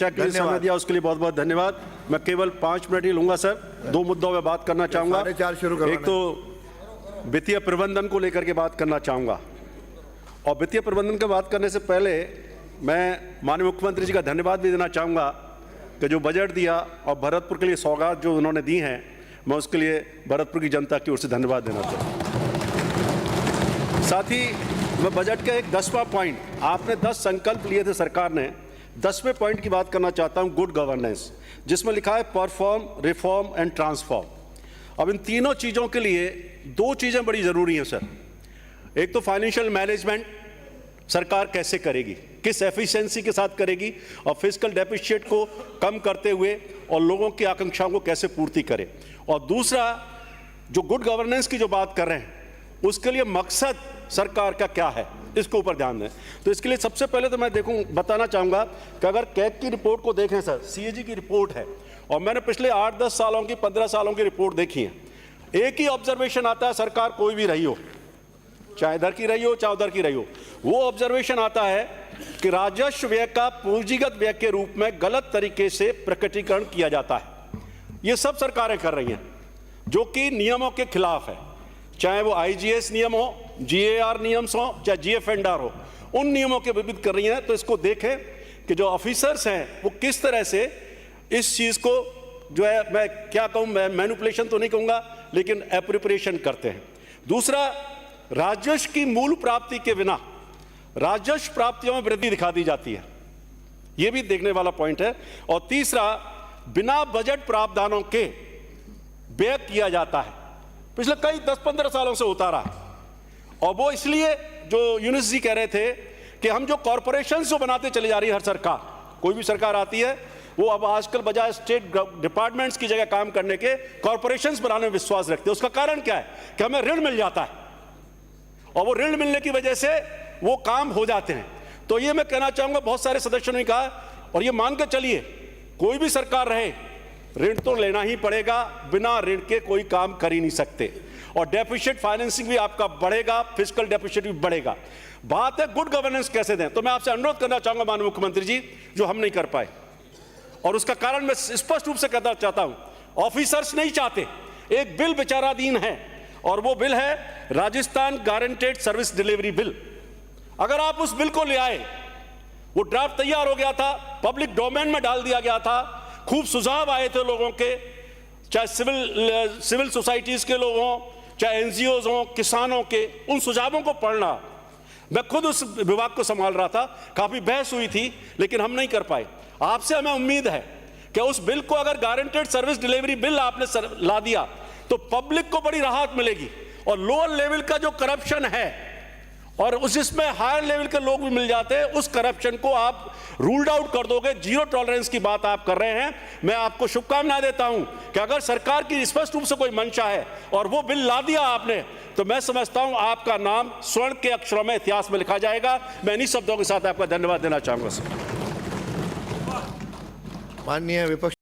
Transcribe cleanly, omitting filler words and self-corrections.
के लिए समय दिया उसके लिए बहुत बहुत धन्यवाद। मैं केवल 5 मिनट ही लूंगा सर। 2 मुद्दों में बात करना चाहूंगा। एक तो वित्तीय प्रबंधन को लेकर के बात करना चाहूंगा, और वित्तीय प्रबंधन की बात करने से पहले मैं माननीय मुख्यमंत्री जी का धन्यवाद भी देना चाहूंगा कि जो बजट दिया और भरतपुर के लिए सौगात जो उन्होंने दी हैं, मैं उसके लिए भरतपुर की जनता की ओर से धन्यवाद देना चाहूँगा। साथ ही मैं बजट का एक 10वां पॉइंट, आपने 10 संकल्प लिए थे सरकार ने, 10वें पॉइंट की बात करना चाहता हूं, गुड गवर्नेंस, जिसमें लिखा है परफॉर्म, रिफॉर्म एंड ट्रांसफॉर्म। अब इन तीनों चीज़ों के लिए 2 चीज़ें बड़ी ज़रूरी हैं सर। एक तो फाइनेंशियल मैनेजमेंट सरकार कैसे करेगी, किस एफिशिएंसी के साथ करेगी, और फिस्कल डेफिसिट को कम करते हुए और लोगों की आकांक्षाओं को कैसे पूर्ति करे। और दूसरा, जो गुड गवर्नेंस की जो बात कर रहे हैं, उसके लिए मकसद सरकार का क्या है, इसके ऊपर ध्यान दें। तो इसके लिए सबसे पहले तो मैं बताना चाहूँगा कि अगर कैग की रिपोर्ट को देखें सर, सीएजी की रिपोर्ट है, और मैंने पिछले 8-10 सालों की, 15 सालों की रिपोर्ट देखी है। एक ही ऑब्जर्वेशन आता है, सरकार कोई भी रही हो, चाहे इधर की रही हो चाहे उधर की रही हो, वो ऑब्जर्वेशन आता है कि राजस्व व्यय का पूंजीगत व्यय के रूप में गलत तरीके से प्रकटीकरण किया जाता है। ये सब सरकारें कर रही हैं, जो कि नियमों के खिलाफ है, चाहे वो आईजीएस नियम हो, जीएआर नियम हो, चाहे जीएफएनडीआर हो, उन नियमों के विरुद्ध कर रही हैं। तो इसको देखें कि जो ऑफिसर्स हैं वो किस तरह से इस चीज़ को, जो है, मैं क्या कहूँ, मैं मैनिपुलेशन तो नहीं कहूँगा, लेकिन एप्रोप्रिएशन करते हैं। दूसरा, राजस्व की मूल प्राप्ति के बिना राजस्व प्राप्तियों में वृद्धि दिखा दी जाती है, यह भी देखने वाला पॉइंट है। और तीसरा, बिना बजट प्रावधानों के व्यय किया जाता है, पिछले कई 10-15 सालों से होता रहा। और वो इसलिए, जो यूनुस जी कह रहे थे कि हम जो कॉरपोरेशन जो बनाते चले जा रही है, हर सरकार, कोई भी सरकार आती है, वो अब आजकल बजाय स्टेट डिपार्टमेंट्स की जगह काम करने के कॉरपोरेशंस बनाने में विश्वास रखते हैं। उसका कारण क्या है कि हमें ऋण मिल जाता है, और वो ऋण मिलने की वजह से वो काम हो जाते हैं। तो ये मैं कहना चाहूंगा, बहुत सारे सदस्यों ने कहा, और ये मान कर चलिए, कोई भी सरकार रहे, ऋण तो लेना ही पड़ेगा, बिना ऋण के कोई काम कर ही नहीं सकते। और डेफिसिट फाइनेंसिंग भी आपका बढ़ेगा, फिस्कल डेफिसिट भी बढ़ेगा। बात है गुड गवर्नेंस कैसे दें, तो मैं आपसे अनुरोध करना चाहूंगा माननीय मुख्यमंत्री जी, जो हम नहीं कर पाए, और उसका कारण मैं स्पष्ट रूप से कहना चाहता हूं, ऑफिसर्स नहीं चाहते। एक बिल विचाराधीन है, और वो बिल है Rajasthan guaranteed service delivery bill. अगर आप उस बिल को ले आए, वो ड्राफ्ट तैयार हो गया था, पब्लिक डोमेन में डाल दिया गया था, खूब सुझाव आए थे लोगों के, चाहे सिविल सोसाइटीज के लोग हों, चाहे एनजीओज हों, किसानों के, उन सुझावों को पढ़ना। मैं खुद उस विभाग को संभाल रहा था, काफी बहस हुई थी, लेकिन हम नहीं कर पाए। आपसे हमें उम्मीद है कि उस बिल को, अगर गारंटेड सर्विस डिलीवरी बिल आपने ला दिया, तो पब्लिक को बड़ी राहत मिलेगी, और लोअर लेवल का जो करप्शन है, और उस जिसमें हायर लेवल के लोग भी मिल जाते हैं, उस करप्शन को आप रूल्ड आउट कर दोगे। जीरो टॉलरेंस की बात आप कर रहे हैं। मैं आपको शुभकामनाएं देता हूं कि अगर सरकार की स्पष्ट रूप से कोई मंशा है और वो बिल ला दिया आपने, तो मैं समझता हूं आपका नाम स्वर्ण के अक्षरों में इतिहास में लिखा जाएगा। मैं इन्हीं शब्दों के साथ आपका धन्यवाद देना चाहूंगा। माननीय विपक्ष